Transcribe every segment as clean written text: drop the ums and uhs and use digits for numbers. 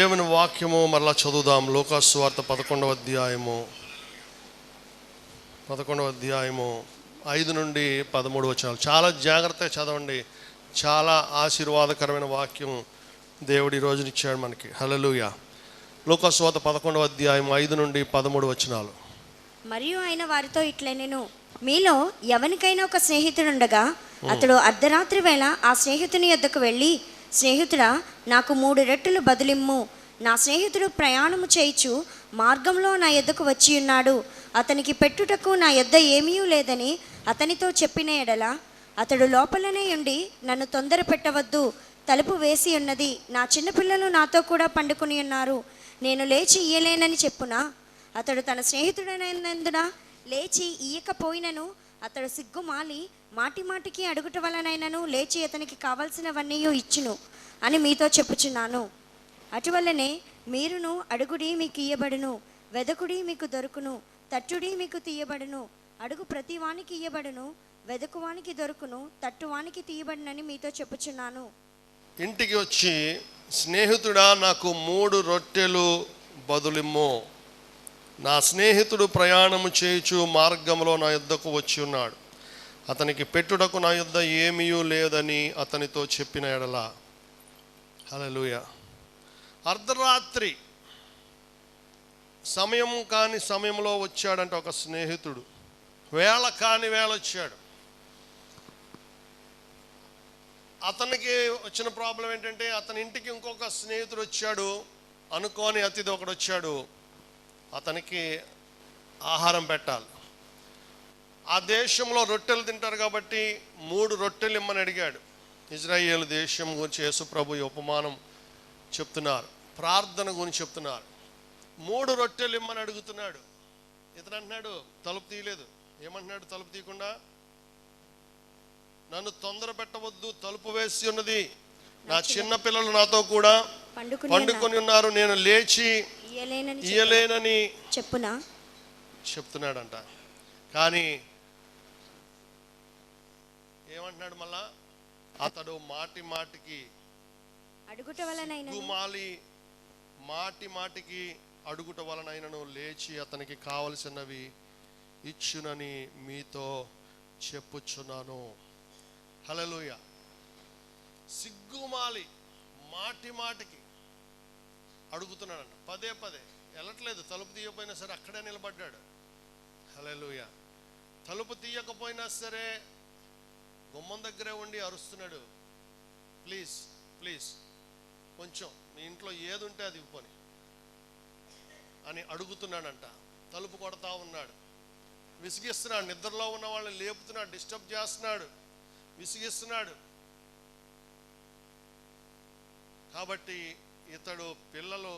దేవుని వాక్యము మరలా చదువుదాం. లూకా సువార్త 11వ అధ్యాయము 5 నుండి 13 వచనాలు. చాలా జాగ్రత్తగా చదవండి. చాలా ఆశీర్వాదకరమైన వాక్యం దేవుడు ఈ రోజున ఇచ్చాడు మనకి. హల్లెలూయా. లూకా సువార్త 11వ అధ్యాయం 5 నుండి 13 వచనాలు. మరియు ఆయన వారితో ఇట్లనెను, మీలో ఎవనికైనా ఒక స్నేహితుడుండగా అతడు అర్ధరాత్రి వేళ ఆ స్నేహితుని యొద్దకు వెళ్ళి, స్నేహితుడా, నాకు 3 రొట్టెలు బదులిమ్ము. నా స్నేహితుడు ప్రయాణము చేయుచు మార్గంలో నా యొద్దకు వచ్చి ఉన్నాడు. అతనికి పెట్టుటకు నా యొద్ద ఏమీ లేదని అతనితో చెప్పిన ఎడల, అతడు లోపలనే ఉండి, నన్ను తొందర పెట్టవద్దు, తలుపు వేసి ఉన్నది, నా చిన్నపిల్లలు నాతో కూడా పండుకొని ఉన్నారు, నేను లేచి ఇయ్యలేనని చెప్పునా? అతడు తన స్నేహితుడైనందున లేచి ఇయ్యకపోయినను అతడు సిగ్గుమాలి మాటి మాటికి అడుగుట వలనైనను లేచి అతనికి కావలసినవన్నీ ఇచ్చును అని మీతో చెప్పుచున్నాను. అటువల్లనే మీరును అడుగుడి మీకు ఇయ్యబడును, వెదకుడి మీకు దొరుకును, తట్టుడి మీకు తీయబడును. అడుగు ప్రతివానికి ఇయ్యబడును, వెదకువానికి దొరుకును, తట్టువానికి తీయబడునని మీతో చెప్పుచున్నాను. ఇంటికి వచ్చి, స్నేహితుడా, నాకు 3 రొట్టెలు బదులిమ్ము. నా స్నేహితుడు ప్రయాణము చేయుచు మార్గంలో నా యొద్దకు వచ్చి ఉన్నాడు. అతనికి పెట్టుటకు నా యొద్ద ఏమీ లేదని అతనితో చెప్పిన ఎడల. హల్లెలూయా. అర్ధరాత్రి సమయం కాని సమయంలో వచ్చాడంటే ఒక స్నేహితుడు, వేళ కాని వేళ వచ్చాడు. అతనికి వచ్చిన ప్రాబ్లం ఏంటంటే, అతని ఇంటికి ఇంకొక స్నేహితుడు వచ్చాడు, అనుకోని అతిథి ఒకడు వచ్చాడు, అతనికి ఆహారం పెట్టాలి. ఆ దేశంలో రొట్టెలు తింటారు కాబట్టి 3 రొట్టెలు ఇమ్మని అడిగాడు. ఇజ్రాయేల్ దేశం గురించి యేసు ప్రభు ఈ ఉపమానం చెప్తున్నారు, ప్రార్థన గురించి చెప్తున్నారు. 3 రొట్టెలు ఇమ్మని అడుగుతున్నాడు. ఇతను అంటున్నాడు, తలుపు తీయలేదు. ఏమంటున్నాడు తలుపు తీయకుండా? నన్ను తొందర పెట్టవద్దు, తలుపు వేసి ఉన్నది, నా చిన్న పిల్లలు నాతో కూడా పండుకొని ఉన్నారు, నేను లేచి ఇయ్యలేనని చెప్తున్నాడంట. కానీ ఏమంటున్నాడు మళ్ళా? అతడు మాటి మాటికి అడుగుట వలనైనను లేచి అతనికి కావలసినవి ఇచ్చునని మీతో చెప్పుచున్నాను. హల్లెలూయా. సిగ్గుమాలి మాటి మాటికి అడుగుతున్నాడంట, పదే వెళ్ళట్లేదు. తలుపు తీయకపోయినా సరే అక్కడే నిలబడ్డాడు. హల్లెలూయా. తలుపు తీయకపోయినా సరే గుమ్మం దగ్గరే ఉండి అరుస్తున్నాడు, ప్లీజ్ ప్లీజ్ కొంచెం మీ ఇంట్లో ఏది ఉంటే అది ఇవ్వని అని అడుగుతున్నాడంట. తలుపు కొడతా ఉన్నాడు, విసిగిస్తున్నాడు, నిద్రలో ఉన్న వాళ్ళని లేపుతున్నాడు, డిస్టర్బ్ చేస్తున్నాడు, విసిగిస్తున్నాడు. కాబట్టి ఇతడు పిల్లలు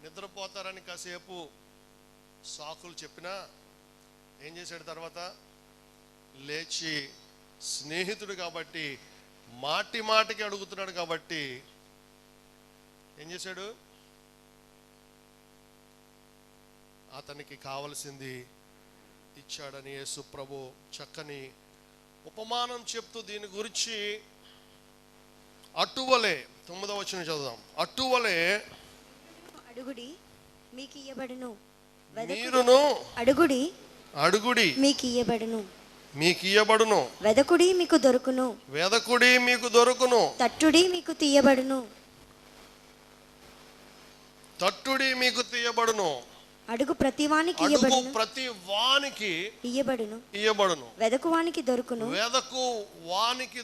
నిద్రపోతారని కాసేపు సాకులు చెప్పినా ఏం చేశాడు? తర్వాత లేచి, స్నేహితుడు కాబట్టి మాటి మాటికి అడుగుతున్నాడు కాబట్టి ఏం చేశాడు? అతనికి కావలసింది ఇచ్చాడని యేసు ప్రభు చక్కని ఉపమానం చెప్తూ దీని గురించి, అటువలే 9వ వచనం చదువుదాం. అటువలే అడుగుడి మీకు ఇయ్యబడును, మీరును అడుగుడి మీకు ఇయ్యబడును, వెదకుడి మీకు దొరుకును, తట్టుడి మీకు తీయబడును. అడుగు ప్రతివానికి ఇయ్యబడును, వెదకువానికి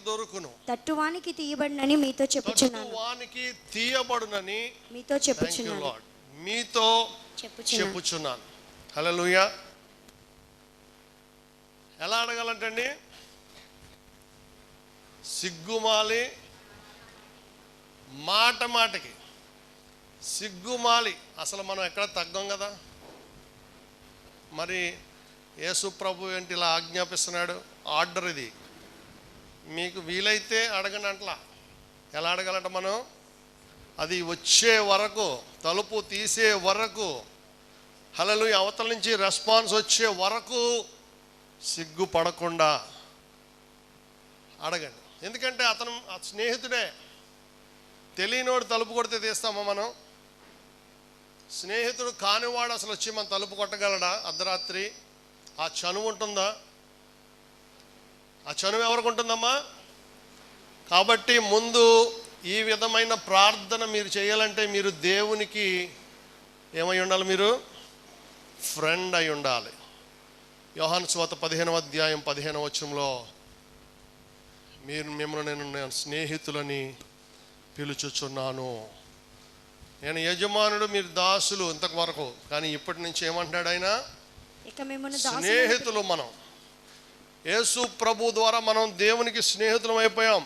దొరుకును, తట్టువానికి తీయబడునని మీతో చెప్పుచున్నాను. హల్లెలూయా. ఎలా అడగాలంటండి? సిగ్గుమాలి మాటికి సిగ్గుమాలి. అసలు మనం ఎక్కడ తగ్గం కదా. మరి యేసు ప్రభు ఏంటి ఇలా ఆజ్ఞాపిస్తున్నాడు? ఆర్డర్ ఇది, మీకు వీలైతే అడగండి అంటలా. ఎలా అడగాలంట మనం? అది వచ్చే వరకు, తలుపు తీసే వరకు, హల్లెలూయా, అవతల నుంచి రెస్పాన్స్ వచ్చే వరకు సిగ్గుపడకుండా అడగండి. ఎందుకంటే అతను స్నేహితుడే. తెలియనోడు తలుపు కొడితే తీస్తామా మనం? స్నేహితుడు కానివాడు అసలు వచ్చి మన తలుపు కొట్టగలడా అర్ధరాత్రి? ఆ చనువు ఉంటుందా? ఆ చనువు ఎవరికి ఉంటుందమ్మా? కాబట్టి ముందు ఈ విధమైన ప్రార్థన మీరు చేయాలంటే మీరు దేవునికి ఏమై ఉండాలి? మీరు ఫ్రెండ్ అయి ఉండాలి. యోహాను సువార్త 15వ అధ్యాయం 15వ వచనంలో మిమ్మల్ని నేను స్నేహితులని పిలుచుచున్నాను. నేను యజమానుడు, మీరు దాసులు ఇంతవరకు, కానీ ఇప్పటి నుంచి ఏమంటున్నాడు ఆయన? స్నేహితులు. మనం యేసు ప్రభు ద్వారా మనం దేవునికి స్నేహితులం అయిపోయాం.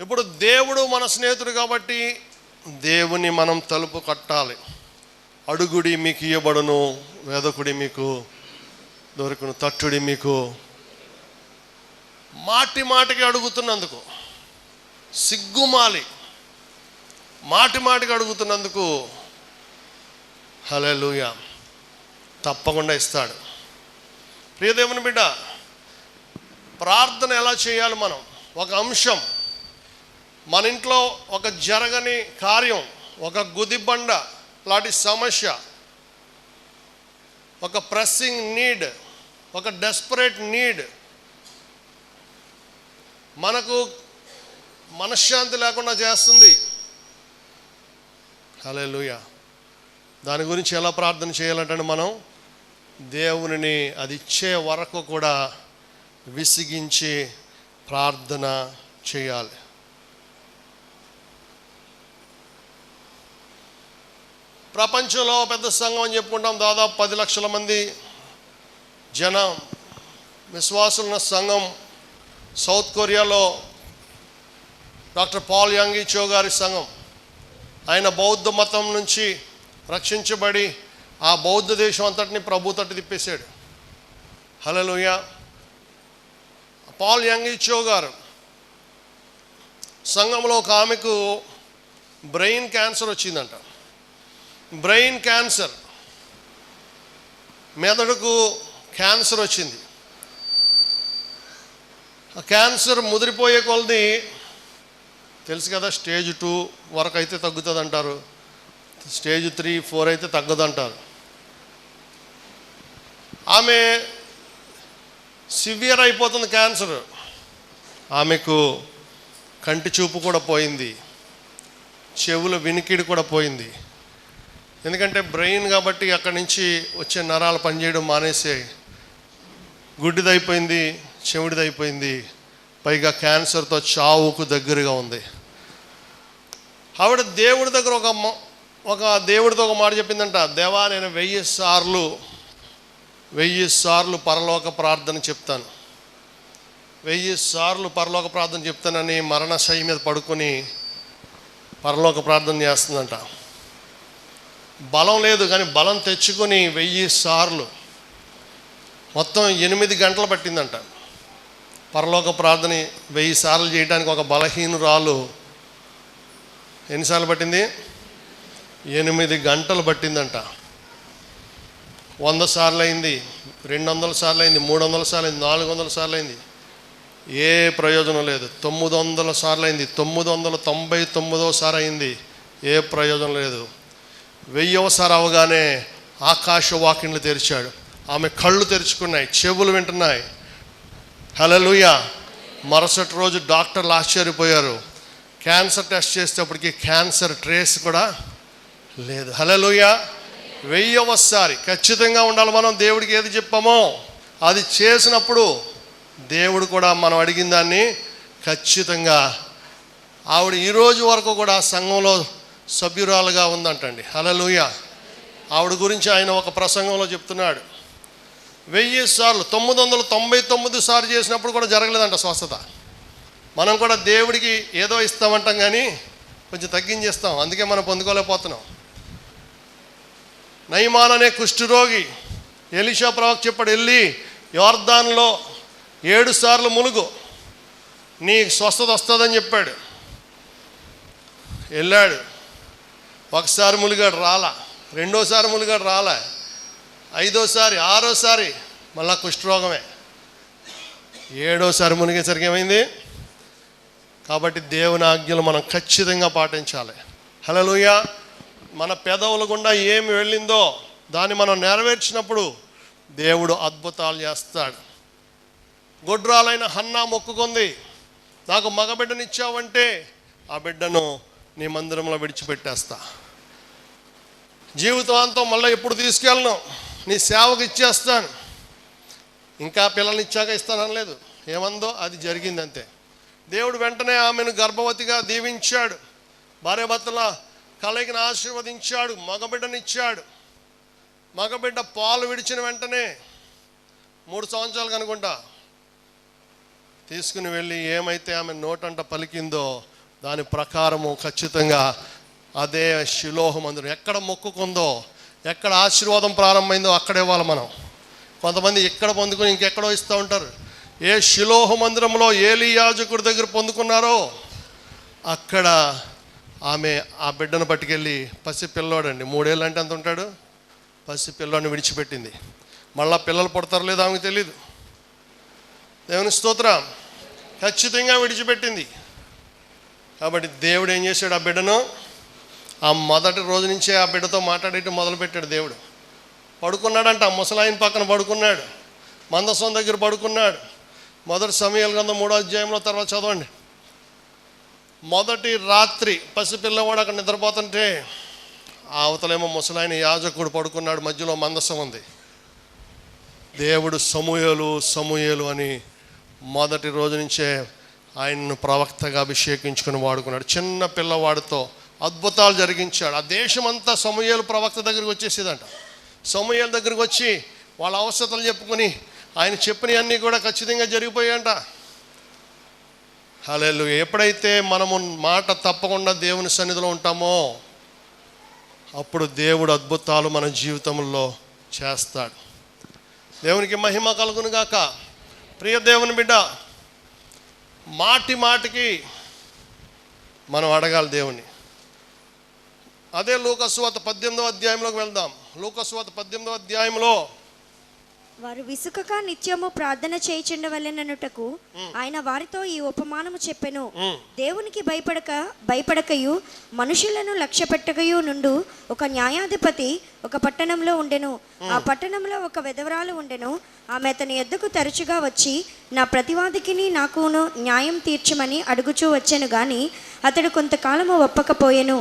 ఇప్పుడు దేవుడు మన స్నేహితుడు కాబట్టి దేవుని మనం తలుపు కట్టాలి. అడుగుడి మీకు ఇయ్యబడును, వెదకుడి మీకు దొరుకును, తట్టుడి మీకు. మాటి మాటికి అడుగుతున్నందుకు సిగ్గుమాలి, మాటి మాటికి అడుగుతున్నందుకు హల్లెలూయా తప్పకుండా ఇస్తాడు. ప్రియదేవుని బిడ్డ, ప్రార్థన ఎలా చేయాలి? మనం ఒక అంశం, మన ఇంట్లో ఒక జరగని కార్యం, ఒక గుదిబండ లాంటి సమస్య, ఒక ప్రెస్సింగ్ నీడ్, ఒక డెస్పరేట్ నీడ్, మనకు మనశ్శాంతి లేకుండా చేస్తుంది. హల్లెలూయా. దాని గురించి ఎలా ప్రార్థన చేయాలంటే మనం దేవునిని అది ఇచ్చే వరకు కూడా విసిగించి ప్రార్థన చేయాలి. ప్రపంచంలో పెద్ద సంఘం అని చెప్పుకుంటాం, దాదాపు 10 లక్షల మంది జనం విశ్వాసులున్న సంఘం. సౌత్ కొరియాలో డాక్టర్ పాల్ యాంగి చో గారి సంఘం. ఆయన బౌద్ధ మతం నుంచి రక్షించబడి ఆ బౌద్ధ దేశం అంతటిని ప్రభు తట్టు తిప్పేశాడు. హల్లెలూయా. పాల్ యాంగి చో గారు సంఘంలో ఒక ఆమెకు బ్రెయిన్ క్యాన్సర్ వచ్చిందంట. బ్రెయిన్ క్యాన్సర్, మెదడుకు క్యాన్సర్ వచ్చింది. ఆ క్యాన్సర్ ముదిరిపోయే కొలది తెలుసు కదా, స్టేజ్ 2 వరకు అయితే తగ్గుతుంది అంటారు, స్టేజ్ 3, 4 అయితే తగ్గదంటారు. ఆమె సివియర్ అయిపోతుంది క్యాన్సర్. ఆమెకు కంటి చూపు కూడా పోయింది, చెవుల వినికిడి కూడా పోయింది. ఎందుకంటే బ్రెయిన్ కాబట్టి అక్కడి నుంచి వచ్చే నరాలు పనిచేయడం మానేసాయి. గుడ్డిదైపోయింది, చెవిడిదైపోయింది, పైగా క్యాన్సర్తో చావుకు దగ్గరగా ఉంది. ఆవిడ దేవుడి దగ్గర ఒక దేవుడితో ఒక మాట చెప్పిందంట, దేవా నేను 1000 సార్లు పరలోక ప్రార్థన చెప్తాను, 1000 సార్లు పరలోక ప్రార్థన చెప్తానని మరణశయ్య మీద పడుకొని పరలోక ప్రార్థన చేస్తుందంట. బలం లేదు కానీ బలం తెచ్చుకొని 1000 సార్లు మొత్తం 8 గంటలు పట్టిందంట. పరలోక ప్రార్థన 1000 సార్లు చేయడానికి ఒక బలహీనురాలు ఎన్నిసార్లు పట్టింది? 8 గంటలు పట్టిందంట. 100 సార్లు అయింది, 200 సార్లు అయింది, 300 సార్లు అయింది, 400 సార్లు అయింది, ఏ ప్రయోజనం లేదు. 900 సార్లు అయింది, 999వ సారి అయింది, ఏ ప్రయోజనం లేదు. 1000వ సారి అవగానే ఆకాశ వాకిన్లు తెరిచాడు. ఆమె కళ్ళు తెరుచుకున్నాయి, చెవులు వింటున్నాయి. హల్లెలూయా. మరుసటి రోజు డాక్టర్లు ఆశ్చర్యపోయారు. క్యాన్సర్ టెస్ట్ చేసేటప్పటికి క్యాన్సర్ ట్రేస్ కూడా లేదు. హల్లెలూయా. 1000వ సారి ఖచ్చితంగా ఉండాలి. మనం దేవుడికి ఏది చెప్పామో అది చేసినప్పుడు దేవుడు కూడా మనం అడిగిన దాన్ని ఖచ్చితంగా. ఆవిడ ఈరోజు వరకు కూడా సంఘంలో సభ్యురాలుగా ఉందంటండి. హల్లెలూయా. ఆవిడ గురించి ఆయన ఒక ప్రసంగంలో చెప్తున్నాడు, 1000 సార్లు 999 సార్లు చేసినప్పుడు కూడా జరగలేదంట స్వస్థత. మనం కూడా దేవుడికి ఏదో ఇస్తామంటాం కానీ కొంచెం తగ్గించేస్తాం, అందుకే మనం పొందుకోలేకపోతున్నాం. నయమాన్ అనే కుష్ఠరోగి ఎలీషా ప్రవక్త చెప్పాడు, వెళ్ళి యోర్దాన్లో 7 సార్లు ములుగు, నీ స్వస్థత వస్తుందని చెప్పాడు. వెళ్ళాడు, ఒకసారి ములిగాడు రాలా, రెండోసారి ములిగాడు రాలా, 5వసారి 6వసారి మళ్ళా కుష్ఠరోగమే, 7వసారి మునిగేసరికి ఏమైంది? కాబట్టి దేవుని ఆజ్ఞలు మనం ఖచ్చితంగా పాటించాలి. హల్లెలూయా. మన పెదవుల గుండా ఏమి వెళ్ళిందో దాన్ని మనం నెరవేర్చినప్పుడు దేవుడు అద్భుతాలు చేస్తాడు. గొడ్రాలైన హన్నా మొక్కుకుంది, నాకు మగబిడ్డనిచ్చావంటే ఆ బిడ్డను నీ మందిరంలో విడిచిపెట్టేస్తా, జీవితాంతం మళ్ళీ ఎప్పుడు తీసుకెళ్ళను, నీ సేవకు ఇచ్చేస్తాను, ఇంకా పిల్లల్ని ఇచ్చాక ఇస్తాననలేదు. ఏమందో అది జరిగింది అంతే. దేవుడు వెంటనే ఆమెను గర్భవతిగా దీవించాడు, భార్యాభర్తల కలయికను ఆశీర్వదించాడు, మగబిడ్డనిచ్చాడు. మగబిడ్డ పాలు విడిచిన వెంటనే 3 సంవత్సరాలకు అనుకుంటా తీసుకుని వెళ్ళి ఏమైతే ఆమె నోటంట పలికిందో దాని ప్రకారము ఖచ్చితంగా అదే షిలోహు మందిరం ఎక్కడ మొక్కుకుందో, ఎక్కడ ఆశీర్వాదం ప్రారంభమైందో అక్కడ ఇవ్వాలి మనం. కొంతమంది ఇక్కడ పొందుకొని ఇంకెక్కడో ఇస్తూ ఉంటారు. ఏ షిలోహు మందిరంలో ఏలీ యాజకుడి దగ్గర పొందుకున్నారో అక్కడ ఆమె ఆ బిడ్డను పట్టుకెళ్ళి, పసిపిల్లోడండి, 3 ఏళ్ళు అంటే అంత ఉంటాడు, పసిపిల్లోడిని విడిచిపెట్టింది. మళ్ళా పిల్లలు పుడతారో లేదో ఆమెకు తెలియదు. దేవుని స్తోత్రం. ఖచ్చితంగా విడిచిపెట్టింది. కాబట్టి దేవుడు ఏం చేశాడు, ఆ బిడ్డను ఆ మొదటి రోజు నుంచే ఆ బిడ్డతో మాట్లాడేయటం మొదలుపెట్టాడు. దేవుడు పడుకున్నాడంట, ఆ ముసలాయన పక్కన పడుకున్నాడు, మందసం దగ్గర పడుకున్నాడు. మొదటి సమూయేలు గ్రంథం 3వ అధ్యాయంలో తర్వాత చదవండి. మొదటి రాత్రి పసిపిల్లవాడు అక్కడ నిద్రపోతుంటే ఆ అవతలేమో ముసలాయన యాజకుడు పడుకున్నాడు, మధ్యలో మందసం ఉంది. దేవుడు సమూయేలు సమూయేలు అని మొదటి రోజు నుంచే ఆయన్ను ప్రవక్తగా అభిషేకించుకుని వాడుకున్నాడు. చిన్న పిల్లవాడితో అద్భుతాలు జరిగించాడు. ఆ దేశం అంతా సమూయేలు ప్రవక్త దగ్గరికి వచ్చేసేదంట. సమూయేలు దగ్గరికి వచ్చి వాళ్ళ అవసరతలు చెప్పుకొని ఆయన చెప్పినవన్నీ కూడా ఖచ్చితంగా జరిగిపోయాయంట. హల్లెలూయా. ఎప్పుడైతే మనము మాట తప్పకుండా దేవుని సన్నిధిలో ఉంటామో అప్పుడు దేవుడు అద్భుతాలు మన జీవితంలో చేస్తాడు. దేవునికి మహిమ కలుగును గాక. ప్రియ దేవుని బిడ్డ, మాటి మాటికి మనం అడగాలి దేవుని. అదే లూకా సువార్త 18వ అధ్యాయంలోకి వెళ్దాం. లూకా సువార్త 18వ అధ్యాయంలో వారు విసుకక నిత్యము ప్రార్థన చేయుచుండవలెననుటకు ఆయన వారితో ఈ ఉపమానము చెప్పెను. దేవునికి భయపడకయు మనుషులను లక్ష్యపెట్టకయు నుండు ఒక న్యాయాధిపతి ఒక పట్టణంలో ఉండెను. ఆ పట్టణంలో ఒక విధవరాలు ఉండెను. ఆమె అతని యొద్దకు తరచుగా వచ్చి నా ప్రతివాదికిని నాకును న్యాయం తీర్చమని అడుగుచూ వచ్చెను గాని అతడు కొంతకాలము ఒప్పకపోయెను.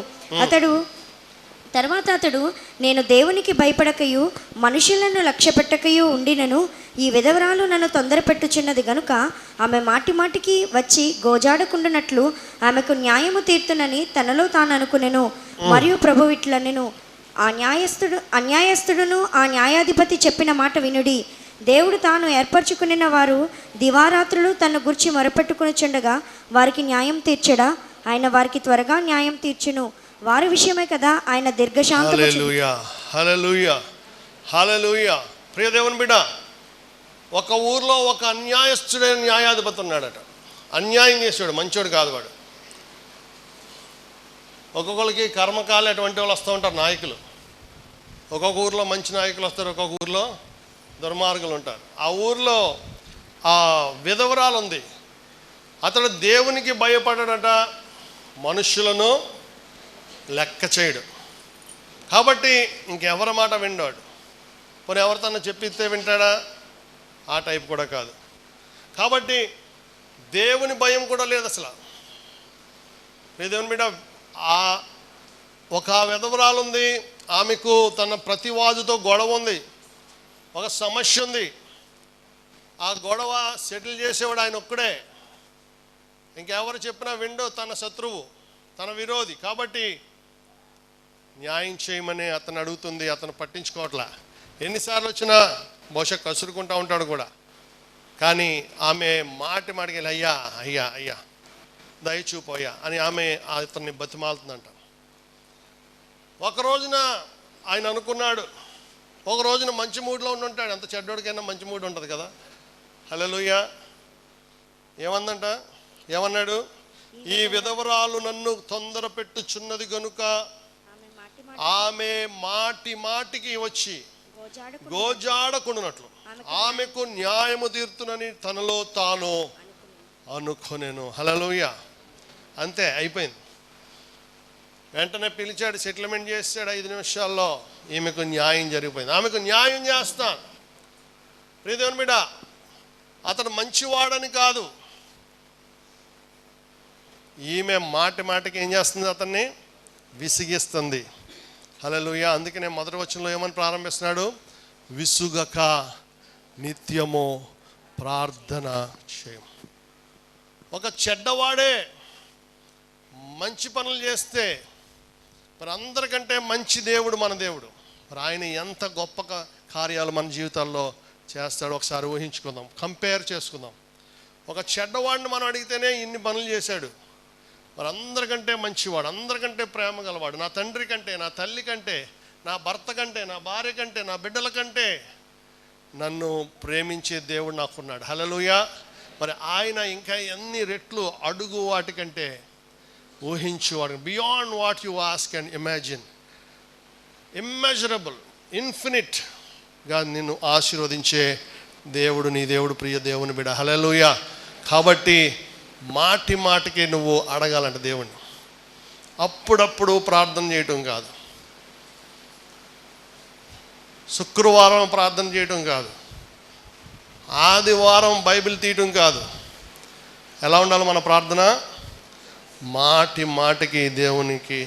తర్వాత అతడు నేను దేవునికి భయపడకయు మనుషులను లక్ష్యపెట్టకయు ఉండినను ఈ విధవరాలు నన్ను తొందరపెట్టుచున్నది గనుక ఆమె మాటి మాటికి వచ్చి గోజాడకుండానట్లు ఆమెకు న్యాయము తీర్తునని తనలో తాను అనుకునెను. మరియు ప్రభు ఇట్లనెను, అన్యాయస్తుడును ఆ న్యాయాధిపతి చెప్పిన మాట వినుడి. దేవుడు తాను ఏర్పరచుకునిన వారు దివారాత్రులు తన గురించి మొరపెట్టుకునిచుండగా వారికి న్యాయం తీర్చడా? ఆయన వారికి త్వరగా న్యాయం తీర్చును. వారి విషయమే కదా ఆయన దీర్ఘశాంతము. హల్లెలూయా, హల్లెలూయా, హల్లెలూయా. ప్రియ దేవుని బిడ్డ, ఒక ఊర్లో ఒక అన్యాయస్తుడైన న్యాయాధిపతి ఉన్నాడట. అన్యాయం చేసాడు, మంచోడు కాదు వాడు. ఒక్కొక్కరికి కర్మకాలు అటువంటి వాళ్ళు వస్తూ ఉంటారు నాయకులు. ఒక్కొక్క ఊర్లో మంచి నాయకులు వస్తారు, ఒక్కొక్క ఊర్లో దుర్మార్గులు ఉంటారు. ఆ ఊర్లో ఆ విధవరాలు ఉంది. అతడు దేవునికి భయపడడట, మనుషులను లెక్క చేయడు. కాబట్టి ఇంకెవరి మాట విండాడు. పోనీ ఎవరితోన్నా చెప్పిస్తే వింటాడా? ఆ టైప్ కూడా కాదు. కాబట్టి దేవుని భయం కూడా లేదు అసలు. దేవుని బిడ్డ, ఒక విధవరాలు ఉంది, ఆమెకు తన ప్రతివాదుతో గొడవ ఉంది, ఒక సమస్య ఉంది. ఆ గొడవ సెటిల్ చేసేవాడు ఆయన ఒక్కడే. ఇంకెవరు చెప్పినా విండో తన శత్రువు, తన విరోధి. కాబట్టి న్యాయం చేయమని అతను అడుగుతుంది, అతను పట్టించుకోవట్లా. ఎన్నిసార్లు వచ్చినా బహుశా కసురుకుంటూ ఉంటాడు కూడా. కానీ ఆమె మాటికి అయ్యా అయ్యా అయ్యా దయచూపోయా అని ఆమె అతన్ని బతిమాలుతుందంట. ఒక రోజున ఆయన అనుకున్నాడు, ఒక రోజున మంచి మూడ్లో ఉంటాడు. అంత చెడ్డోడికైనా మంచి మూడ్ ఉంటుంది కదా. హల్లెలూయా. ఏమన్నాడు? ఈ విధవరాలు నన్ను తొందర పెట్టుచున్నది గనుక ఆమె మాటికి వచ్చి గోజాడకుండానట్లు ఆమెకు న్యాయము తీర్తునని తనలో తాను అనుకొనెను. హల్లెలూయా. అంతే, అయిపోయింది. వెంటనే పిలిచాడు, సెటిల్మెంట్ చేసాడు. 5 నిమిషాల్లో ఈమెకు న్యాయం జరిగిపోయింది. ఆమెకు న్యాయం చేస్తాను. ప్రియదేవుని బిడ్డ, అతడు మంచివాడని కాదు, ఈమె మాటికి ఏం చేస్తుంది? అతన్ని విసిగిస్తుంది. హల్లెలూయా. అందుకనే మొదటి వచనంలో ఏమని ప్రారంభిస్తున్నాడు? విసుగక నిత్యము ప్రార్థన చేయం. ఒక చెడ్డవాడే మంచి పనులు చేస్తే మరి అందరికంటే మంచి దేవుడు మన దేవుడు. మరి ఆయన ఎంత గొప్ప కార్యాలు మన జీవితాల్లో చేస్తాడో ఒకసారి ఊహించుకుందాం, కంపేర్ చేసుకుందాం. ఒక చెడ్డవాడిని మనం అడిగితేనే ఇన్ని పనులు చేశాడు. మరి అందరికంటే మంచివాడు, అందరికంటే ప్రేమ గలవాడు, నా తండ్రి కంటే, నా తల్లి కంటే, నా భర్త కంటే, నా భార్య కంటే, నా బిడ్డల కంటే నన్ను ప్రేమించే దేవుడు నాకున్నాడు. హల్లెలూయా. మరి ఆయన ఇంకా ఎన్ని రెట్లు అడుగు వాటికంటే ఊహించువాడు, beyond what you ask and imagine, immeasurable, ఇన్ఫినిట్గా నిన్ను ఆశీర్వదించే దేవుడు నీ దేవుడు. ప్రియ దేవుని బిడ్డ, హల్లెలూయా. కాబట్టి మాటికి నువ్వు అడగాలంట దేవుణ్ణి. అప్పుడప్పుడు ప్రార్థన చేయటం కాదు, శుక్రవారం ప్రార్థన చేయటం కాదు, ఆదివారం బైబిల్ తీయటం కాదు. ఎలా ఉండాలి మన ప్రార్థన? మాటికి దేవునికి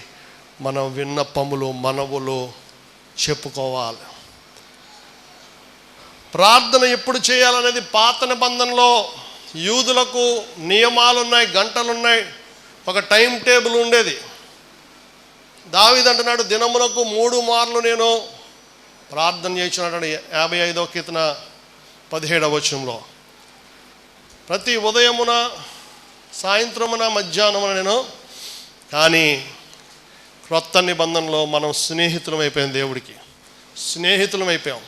మన విన్నపములు, మనవులు చెప్పుకోవాలి. ప్రార్థన ఎప్పుడు చేయాలనేది పాత నిబంధనలో యూదులకు నియమాలు ఉన్నాయి, గంటలు ఉన్నాయి, ఒక టైం టేబుల్ ఉండేది. దావీదు అంటున్నాడు, దినమునకు 3 మార్లు నేను ప్రార్థన చేయించున్నాడు. 55వ కీర్తన 17వ వచనంలో ప్రతి ఉదయమున, సాయంత్రమున, మధ్యాహ్నమున నేను. కానీ క్రొత్త నిబంధనలో మనం స్నేహితులం అయిపోయాం, దేవుడికి స్నేహితులం అయిపోయాం.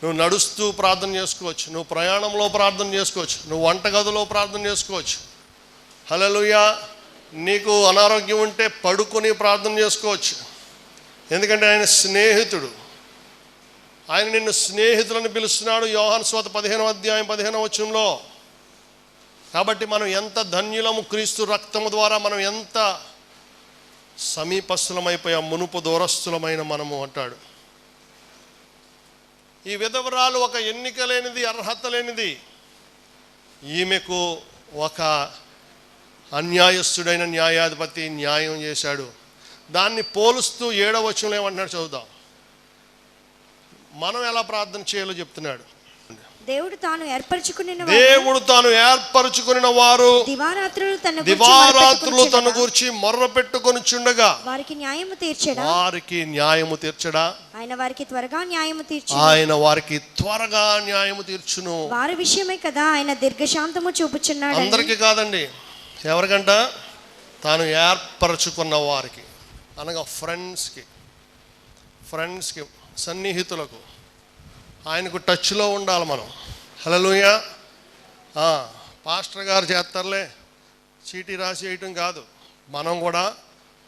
నువ్వు నడుస్తూ ప్రార్థన చేసుకోవచ్చు, నువ్వు ప్రయాణంలో ప్రార్థన చేసుకోవచ్చు, నువ్వు వంటగదిలో ప్రార్థన చేసుకోవచ్చు. హల్లెలూయా. నీకు అనారోగ్యం ఉంటే పడుకొని ప్రార్థన చేసుకోవచ్చు, ఎందుకంటే ఆయన స్నేహితుడు. ఆయన నిన్ను స్నేహితులను పిలుస్తున్నాడు. యోహాను సువార్త 15వ అధ్యాయం 15వ వచనంలో. కాబట్టి మనం ఎంత ధన్యులము, క్రీస్తు రక్తము ద్వారా మనం ఎంత సమీపస్థులమైపోయాం, మునుపు దూరస్థులమైన మనము అంటాడు. ఈ విధవరాలు ఒక ఎన్నిక లేనిది, అర్హత లేనిది. ఈమెకు ఒక అన్యాయస్తుడైన న్యాయాధిపతి న్యాయం చేశాడు. దాన్ని పోలుస్తూ 7వ వచనంలో ఏమంటున్నాడు చదువుదాం. మనం ఎలా ప్రార్థన చేయాలో చెప్తున్నాడు. దేవుడు తాను ఏర్పరచుకున్న వారు దివారాత్రులు తన గురించి మొర్ర పెట్టుకొనుచుండగా వారికి న్యాయము తీర్చడా. ఆయన వారికి త్వరగా న్యాయము తీర్చును. వారి విషయమే కదా ఆయన దీర్ఘశాంతము చూపుచున్నాడు. అందరికీ కాదండి, ఎవరికంట? తాను ఏర్పరచుకున్న వారికి, అనగా ఫ్రెండ్స్కి, సన్నిహితులకు. ఆయనకు టచ్లో ఉండాలి మనం. హల్లెలూయా. పాస్టర్ గారు చేస్తారులే, చీటీ రాసి వేయటం కాదు, మనం కూడా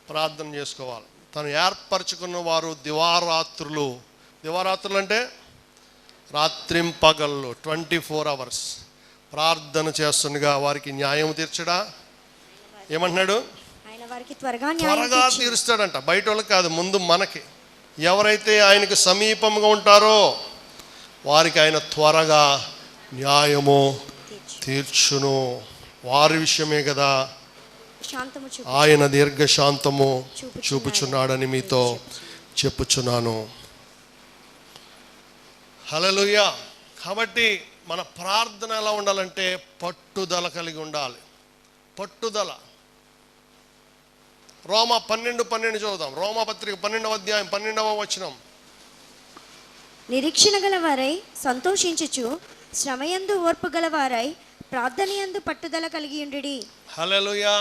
ప్రార్థన చేసుకోవాలి. తను ఏర్పరచుకున్న వారు దివారాత్రులు అంటే రాత్రింపగళ్ళు, 24 hours ప్రార్థన చేస్తుండగా వారికి న్యాయం తీర్చడా. ఏమంటున్నాడు? త్వరగా తీరుస్తాడంట. బయట వాళ్ళకి కాదు, ముందు మనకి. ఎవరైతే ఆయనకు సమీపంగా ఉంటారో వారికి ఆయన త్వరగా న్యాయము తీర్చును. వారి విషయమే కదా ఆయన దీర్ఘశాంతము చూపుచున్నాడని మీతో చెప్పుచున్నాను. హల్లెలూయా. కాబట్టి మన ప్రార్థన ఎలా ఉండాలంటే పట్టుదల కలిగి ఉండాలి. పట్టుదల. రోమా 12:12 చదువుదాం. రోమా పత్రిక 12వ అధ్యాయం 12వ వచనం. నిరీక్షణ గలవారై సంతోషించుచు, శ్రమయందు ఓర్పు గలవారై, ప్రార్థనయందు పట్టుదల కలిగి ఉండుడి. హల్లెలూయా.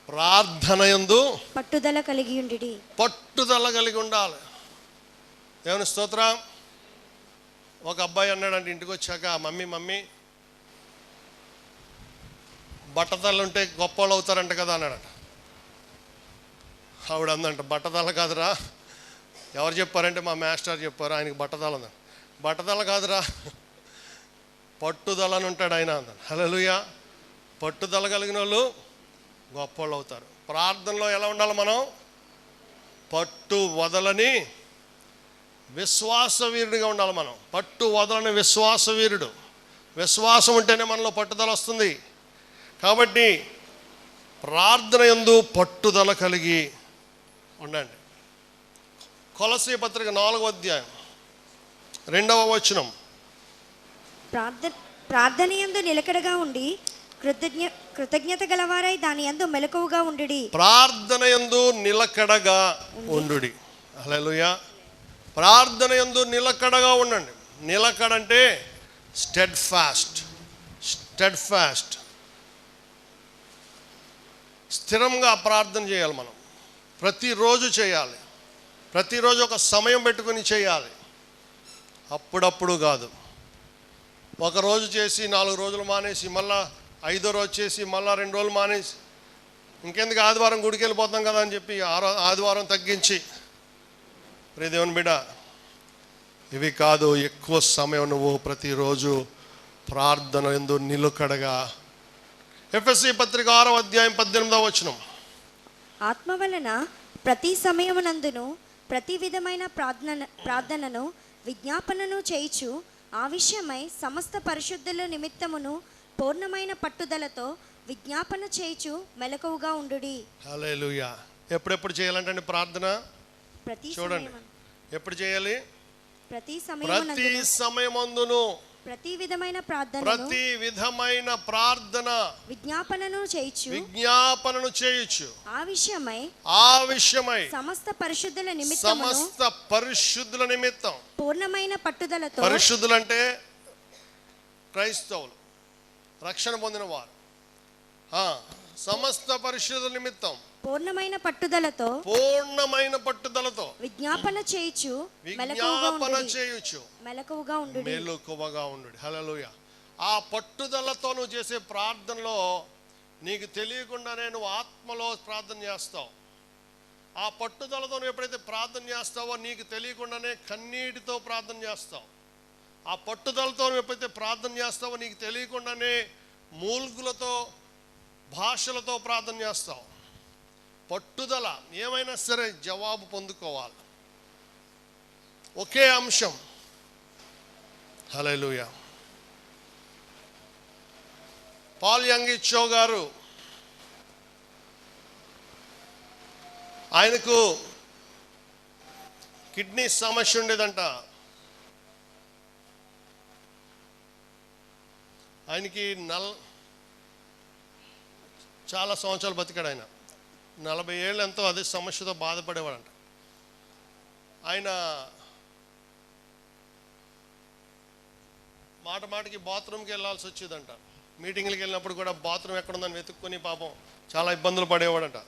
ప్రార్థనయందు పట్టుదల కలిగి ఉండుడి. పట్టుదల కలిగి ఉండాలి. దేవుని స్తోత్రం. ఒక అబ్బాయి అన్నాడంటే ఇంటికి వచ్చాక, మమ్మీ బట్టతలు ఉంటే గొప్పలు అవుతారంట కదా అన్నాడట. ఆవిడ అందంట, బట్టతల కాదురా. ఎవరు చెప్పారంటే మా మాస్టర్ చెప్పారు, ఆయనకి బట్టతల ఉందండి. బట్టతల కాదురా, పట్టుదల అని ఉంటాడు ఆయన అన్నాడు. హల్లెలూయా. పట్టుదల కలిగిన వాళ్ళు గొప్ప వాళ్ళు అవుతారు. ప్రార్థనలో ఎలా ఉండాలి మనం? పట్టు వదలని విశ్వాసవీరుడిగా ఉండాలి మనం. పట్టు వదలని విశ్వాసవీరుడు. విశ్వాసం ఉంటేనే మనలో పట్టుదల వస్తుంది. కాబట్టి ప్రార్థన యందు పట్టుదల కలిగి ఉండండి. కొలస్సీ పత్రిక 4వ అధ్యాయం 2వ వచనం. ప్రార్థన యందు నిలకడగా ఉండి కృతజ్ఞత గలవారై దాని యందు మెలకువగా ఉండుడి. ప్రార్థన యందు నిలకడగా ఉండుడి. హల్లెలూయా. ప్రార్థన యందు నిలకడగా ఉండండి. నిలకడ అంటే స్టెడ్ ఫాస్ట్. స్థిరంగా ప్రార్థన చేయాలి మనం. ప్రతిరోజు చేయాలి. ప్రతిరోజు ఒక సమయం పెట్టుకుని చేయాలి. అప్పుడప్పుడు కాదు. ఒకరోజు చేసి 4 రోజులు మానేసి మళ్ళా 5వ రోజు చేసి మళ్ళా 2 రోజులు మానేసి ఇంకెందుకు ఆదివారం గుడికి వెళ్ళిపోతాం కదా అని చెప్పి ఆదివారం తగ్గించి, ప్రియ దేవుని బిడ్డ, ఇవి కాదు. ఎక్కువ సమయం నువ్వు ప్రతిరోజు ప్రార్థన యందు నిలకడగా. ఎఫెసీ పత్రిక 6వ అధ్యాయం 18వ వచనం. ఆత్మ వలన ప్రతి సమయమునందును ప్రతి విధమైన ప్రార్థనను విజ్ఞాపనను చేయుచు ఆ విషయమై సమస్త పరిశుద్ధుల నిమిత్తమును పూర్ణమైన పట్టుదలతో విజ్ఞాపన చేయుచు మెలకువగా ఉండుడి. హల్లెలూయా. ఎప్పుడెప్పుడు చేయాలంటే ప్రార్థన చూడండి. ఎప్పుడు చేయాలి? ప్రతి సమయమందును ప్రతి విధమైన ప్రార్థన విజ్ఞాపనను చేయుచు ఆ విషయమై సమస్త పరిశుద్ధుల నిమిత్తం పూర్ణమైన పట్టుదలతో. పరిశుద్ధులంటే క్రైస్తవులు, రక్షణ పొందిన వారు. సమస్త పరిశుద్ధుల నిమిత్తం పూర్ణమైన పట్టుదలతో విజ్ఞాపన చేయుచు మెలకువగా ఉండు. హల్లెలూయా. ఆ పట్టుదలతో నువ్వు చేసే ప్రార్థనలో నీకు తెలియకుండానే నువ్వు ఆత్మలో ప్రార్థన చేస్తావు. ఆ పట్టుదలతో నువ్వు ఎప్పుడైతే ప్రార్థన చేస్తావో నీకు తెలియకుండానే కన్నీటితో ప్రార్థన చేస్తావు. ఆ పట్టుదలతో నువ్వు ఎప్పుడైతే ప్రార్థన చేస్తావో నీకు తెలియకుండానే మూల్గులతో భాషలతో ప్రార్థన చేస్తావు. పట్టుదల ఏమైనా సరే జవాబు పొందుకోవాలి. ఒకే అంశం. హల్లెలూయా. పాల్ యంగ్ చో గారు, ఆయనకు కిడ్నీ సమస్య ఉండేదంట. ఆయనకి చాలా సంవత్సరాలు బతికాడు. ఆయన 40 ఏళ్ళు ఎంతో అదే సమస్యతో బాధపడేవాడంట. ఆయన మాటికి బాత్రూమ్కి వెళ్ళాల్సి వచ్చేదంట. మీటింగ్లకు వెళ్ళినప్పుడు కూడా బాత్రూమ్ ఎక్కడుందని వెతుక్కొని పాపం చాలా ఇబ్బందులు పడేవాడంట.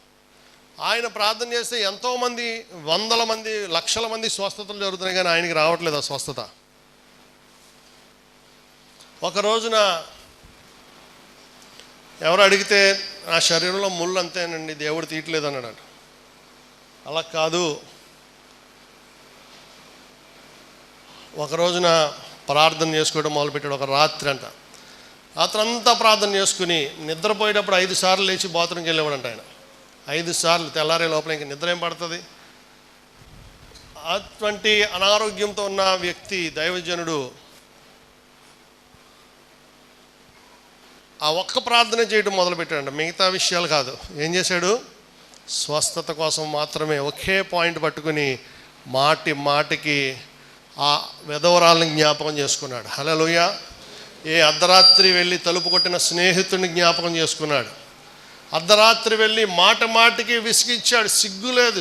ఆయన ప్రార్థన చేస్తే ఎంతోమంది, 100ల మంది, లక్షల మంది స్వస్థతలు జరుగుతున్నాయి, కానీ ఆయనకి రావట్లేదు ఆ స్వస్థత. ఒక రోజున ఎవరు అడిగితే నా శరీరంలో ముళ్ళు అంతేనండి, దేవుడు తీయట్లేదు అన్నాడు. అలా కాదు. ఒక రోజున ప్రార్థన చేసుకోవడం మొదలుపెట్టాడు. ఒక రాత్రి అంతా ప్రార్థన చేసుకుని నిద్రపోయేటప్పుడు 5 సార్లు లేచి బాత్రూమ్కి వెళ్ళేవాడంట ఆయన. 5 సార్లు. తెల్లారే లోపల ఇంక నిద్ర ఏం పడుతుంది? అటువంటి అనారోగ్యంతో ఉన్న వ్యక్తి, దైవజనుడు, ఆ ఒక్క ప్రార్థన చేయడం మొదలుపెట్టాడు. మిగతా విషయాలు కాదు. ఏం చేశాడు? స్వస్థత కోసం మాత్రమే ఒకే పాయింట్ పట్టుకుని మాటికి ఆ విధవరాలని జ్ఞాపకం చేసుకున్నాడు. హల్లెలూయా. ఏ అర్ధరాత్రి వెళ్ళి తలుపు కొట్టిన స్నేహితుడిని జ్ఞాపకం చేసుకున్నాడు. అర్ధరాత్రి వెళ్ళి మాటికి విసిగిచ్చాడు. సిగ్గులేదు,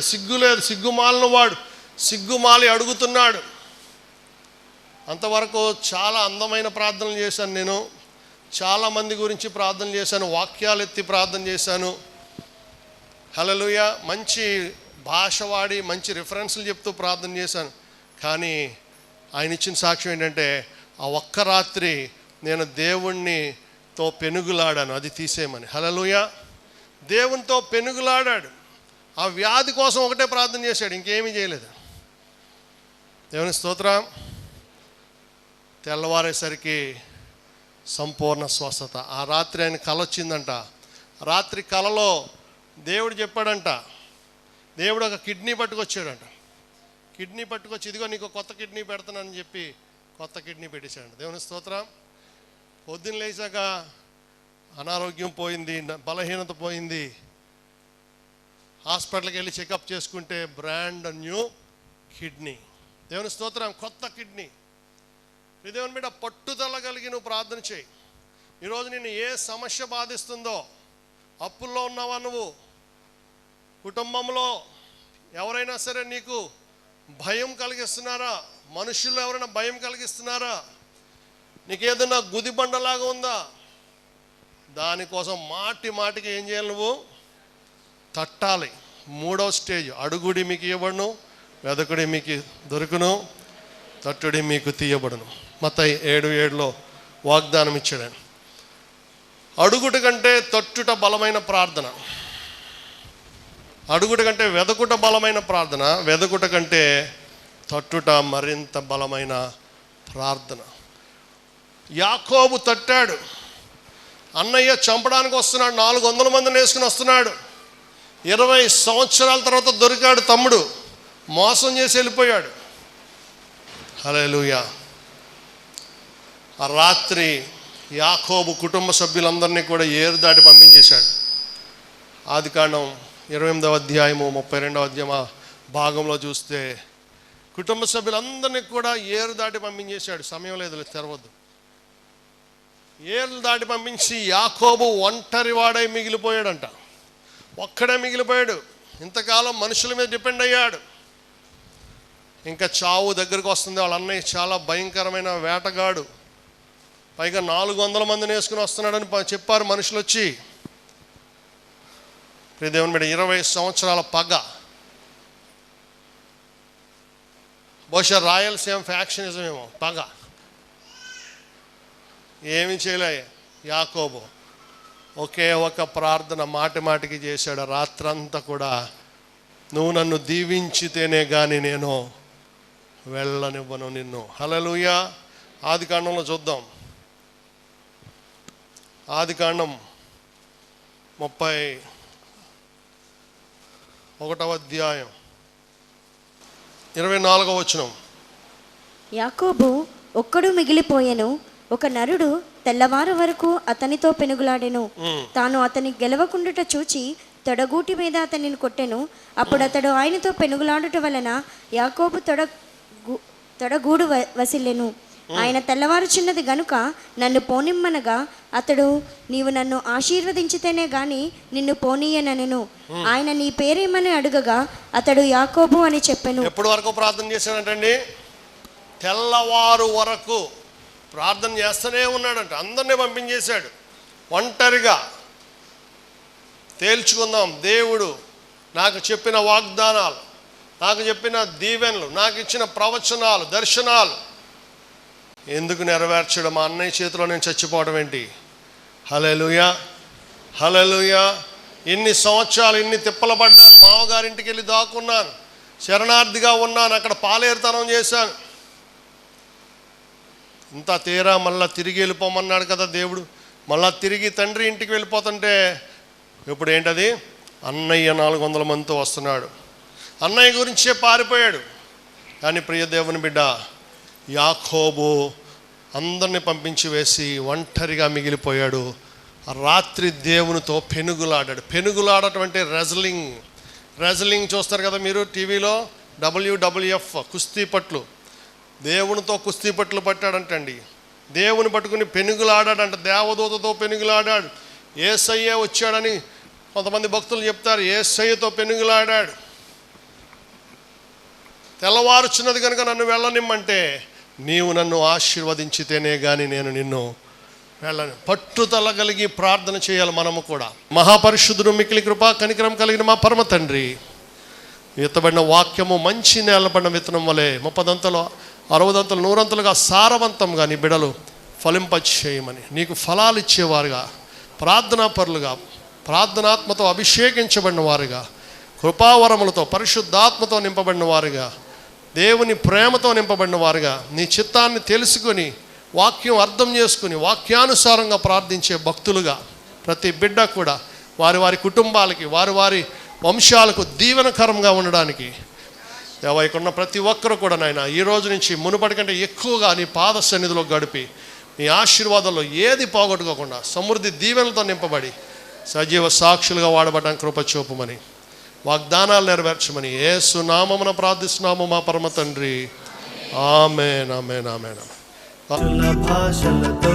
సిగ్గుమాలిన వాడు, సిగ్గుమాలి అడుగుతున్నాడు. అంతవరకు చాలా అందమైన ప్రార్థనలు చేశాను నేను. చాలామంది గురించి ప్రార్థన చేశాను, వాక్యాలు ఎత్తి ప్రార్థన చేశాను. హల్లెలూయా. మంచి భాష వాడి మంచి రిఫరెన్స్లు చెప్తూ ప్రార్థన చేశాను. కానీ ఆయన ఇచ్చిన సాక్ష్యం ఏంటంటే, ఆ ఒక్క రాత్రి నేను దేవునితో పెనుగులాడాను, అది తీసేయమని. హల్లెలూయా. దేవునితో పెనుగులాడాడు. ఆ వ్యాధి కోసం ఒకటే ప్రార్థన చేశాడు, ఇంకేమీ చేయలేదు. దేవుని స్తోత్రం. తెల్లవారేసరికి సంపూర్ణ స్వస్థత. ఆ రాత్రి ఆయన కల వచ్చిందంట. రాత్రి కలలో దేవుడు చెప్పాడంట, దేవుడు ఒక కిడ్నీ పట్టుకొచ్చాడంట. కిడ్నీ పట్టుకొచ్చి, ఇదిగో నీకు కొత్త కిడ్నీ పెడతానని చెప్పి కొత్త కిడ్నీ పెట్టేశాడు. దేవుని స్తోత్రం. పొద్దున్న లేచాక అనారోగ్యం పోయింది, బలహీనత పోయింది. హాస్పిటల్కి వెళ్ళి చెకప్ చేసుకుంటే బ్రాండ్ న్యూ కిడ్నీ. దేవుని స్తోత్రం, కొత్త కిడ్నీ. దేవుని మీద పట్టుదల కలిగి నువ్వు ప్రార్థన చేయి. ఈరోజు నిన్ను ఏ సమస్య బాధిస్తుందో, అప్పుల్లో ఉన్నావా నువ్వు, కుటుంబంలో ఎవరైనా సరే నీకు భయం కలిగిస్తున్నారా, మనుషుల్లో ఎవరైనా భయం కలిగిస్తున్నారా, నీకేదైనా గుదిబండలాగా ఉందా, దానికోసం మాటికి ఏం చేయాలి, నువ్వు తట్టాలి. 3వ స్టేజ్, అడుగుడి మీకు ఇవ్వబడును, వెదకుడి మీకు దొరుకును, తట్టుడి మీకు తీయబడును. మత్తయి 7:7 వాగ్దానం ఇచ్చాడు. అడుగుట కంటే తట్టుట బలమైన ప్రార్థన, అడుగుట కంటే వెదకుట బలమైన ప్రార్థన, వెదకుట కంటే తట్టుట మరింత బలమైన ప్రార్థన. యాకోబు తట్టాడు. అన్నయ్య చంపడానికి వస్తున్నాడు, 400 మందిని వేసుకుని వస్తున్నాడు. 20 సంవత్సరాల తర్వాత దొరికాడు తమ్ముడు, మోసం చేసి వెళ్ళిపోయాడు. హల్లెలూయా. ఆ రాత్రి యాకోబు కుటుంబ సభ్యులందరినీ కూడా ఏరు దాటి పంపించేశాడు. ఆదికాండం 28వ అధ్యాయము 32వ అధ్యాయ భాగంలో చూస్తే కుటుంబ సభ్యులందరినీ కూడా ఏరు దాటి పంపించేశాడు. సమయం లేదు, తెరవద్దు. ఏర్లు దాటి పంపించి యాకోబు ఒంటరి వాడై మిగిలిపోయాడంట. ఒక్కడే మిగిలిపోయాడు. ఇంతకాలం మనుషుల మీద డిపెండ్ అయ్యాడు. ఇంకా చావు దగ్గరకు వస్తుంది. వాళ్ళ అన్నయ్య చాలా భయంకరమైన వేటగాడు, పైగా 400 మందిని వేసుకుని వస్తున్నాడని చెప్పారు మనుషులు వచ్చి. దేవుని మీద 20 సంవత్సరాల పగ, బహుశా రాయలసీమ ఫ్యాక్షనిజం ఏమో పగ. ఏమి చేయలే యాకోబు, ఒకే ఒక ప్రార్థన మాటికి చేశాడు. రాత్రంతా కూడా, నువ్వు నన్ను దీవించితేనే కానీ నేను వెళ్ళనివ్వను నిన్ను. హల్లెలూయా. ఆదికాండంలో చూద్దాం. ఆదికాండం 31వ అధ్యాయం 24వ వచనం. యాకోబు ఒక్కడు మిగిలిపోయెను, ఒక నరుడు తెల్లవారు వరకు అతనితో పెనుగులాడెను. తాను అతని గెలవకుండుట చూచి తొడగూటి మీద అతనిని కొట్టెను. అప్పుడు అతడు ఆయనతో పెనుగులాడుట వలన యాకోబు తొడగూడు వసిల్లెను. ఆయన తెల్లవారుచున్నది గనుక నన్ను పోనిమ్మనగా అతడు, నీవు నన్ను ఆశీర్వదించితేనే గాని నిన్ను పోనీయనెను. ఆయన నీ పేరేమని అడుగగా అతడు యాకోబు అని చెప్పెను. ఎప్పటి వరకు ప్రార్థన చేశాడంటండి? తెల్లవారు వరకు ప్రార్థన చేస్తూనే ఉన్నాడంట. అందరినీ పంపించేశాడు. ఒంటరిగా తేల్చుకుందాం, దేవుడు నాకు చెప్పిన వాగ్దానాలు, నాకు చెప్పిన దీవెనలు, నాకు ఇచ్చిన ప్రవచనాలు, దర్శనాలు ఎందుకు నెరవేర్చడం? మా అన్నయ్య చేతిలో నేను చచ్చిపోవడం ఏంటి? హల్లెలూయా, హల్లెలూయా. ఇన్ని సంవత్సరాలు ఇన్ని తిప్పలు పడ్డాను, మామగారింటికి వెళ్ళి దాక్కున్నాను, శరణార్థిగా ఉన్నాను, అక్కడ పాలేరుతనం చేశాను. ఇంత తీరా మళ్ళా తిరిగి వెళ్ళిపోమన్నాడు కదా దేవుడు. మళ్ళా తిరిగి తండ్రి ఇంటికి వెళ్ళిపోతుంటే ఇప్పుడు ఏంటది? అన్నయ్య 400 మందితో వస్తున్నాడు. అన్నయ్య గురించే పారిపోయాడు. కానీ ప్రియ దేవుని బిడ్డ యాకోబు అందరినీ పంపించి వేసి ఒంటరిగా మిగిలిపోయాడు. రాత్రి దేవునితో పెనుగులాడాడు. పెనుగులాడటం అంటే రెజ్లింగ్ చూస్తారు కదా మీరు టీవీలో, WWF కుస్తీ పట్లు. దేవునితో కుస్తీ పట్లు పట్టాడంటండి. దేవుని పట్టుకుని పెనుగులాడాడంట. దేవదూతతో పెనుగులాడాడు. యేసయ్య వచ్చాడని కొంతమంది భక్తులు చెప్తారు. యేసయ్యతో పెనుగులాడాడు. తెల్లవారుచున్నది కనుక నన్ను వెళ్ళనిమ్మంటే, నీవు నన్ను ఆశీర్వదించితేనే కానీ నేను నిన్ను వెళ్ళను. పట్టుదల కలిగి ప్రార్థన చేయాలి మనము కూడా. మహాపరిశుద్ధుడు, మిక్కిలి కృపా కనికరం కలిగిన మా పరమ తండ్రి, విత్తబడిన వాక్యము మంచి నేలబడిన విత్తనం వలె 30 60 100 సారవంతంగా నీ బిడలు ఫలింపచేయమని, నీకు ఫలాలు ఇచ్చేవారుగా, ప్రార్థనాపరులుగా, ప్రార్థనాత్మతో అభిషేకించబడిన వారుగా, కృపావరములతో పరిశుద్ధాత్మతో నింపబడిన వారుగా, దేవుని ప్రేమతో నింపబడిన వారుగా, నీ చిత్తాన్ని తెలుసుకొని వాక్యం అర్థం చేసుకుని వాక్యానుసారంగా ప్రార్థించే భక్తులుగా ప్రతి బిడ్డ కూడా వారి వారి కుటుంబాలకి, వారి వారి వంశాలకు దీవెనకరంగా ఉండడానికి దేవా ఇక్కడ ఉన్న ప్రతి ఒక్కరు కూడా నాయన ఈ రోజు నుంచి మునుపటి కంటే ఎక్కువగా నీ పాద సన్నిధిలో గడిపి నీ ఆశీర్వాదంలో ఏది పోగొట్టుకోకుండా సమృద్ధి దీవెనలతో నింపబడి సజీవ సాక్షులుగా వాడబడడానికి కృప చూపమని, వాగ్దానాలు నెరవేర్చమని యేసు నామమున ప్రార్థిస్తున్నాము మా పరమ తండ్రి. ఆమేన్, ఆమేన్, ఆమేన్. భాషలతో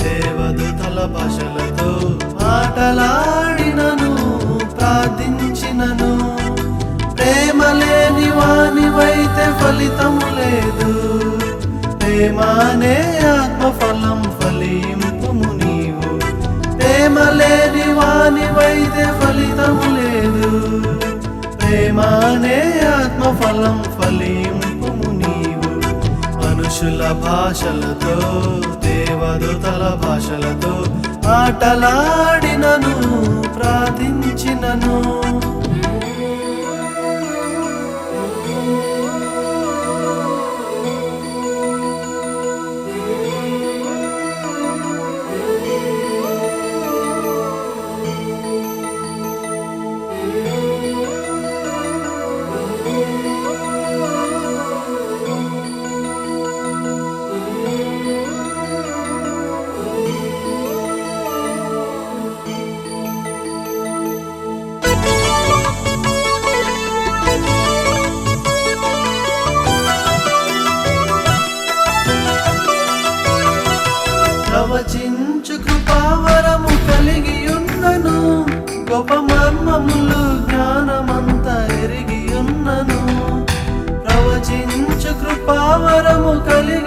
దేవదూతల భాషలతో మాటలాడినను, ప్రార్థించినను, ప్రేమ లేని వానివైతే ఫలితము లేదు. ప్రేమనే ఆత్మఫలం ఫలింపుము నీవు. ప్రేమ లేని వానివైతే ఫలితము లేదు. ప్రేమనే ఆత్మఫలం ఫలింపుము నీవు. మనుషుల భాషలతో దేవదూతల భాషలతో ఆటలాడినను, ప్రార్థించినను. ప్రవచించు కృపావరము కలిగియున్నను, గొప్ప మర్మములు జ్ఞానమంతా ఎరిగియున్నను. ప్రవచించు కృపావరము కలిగి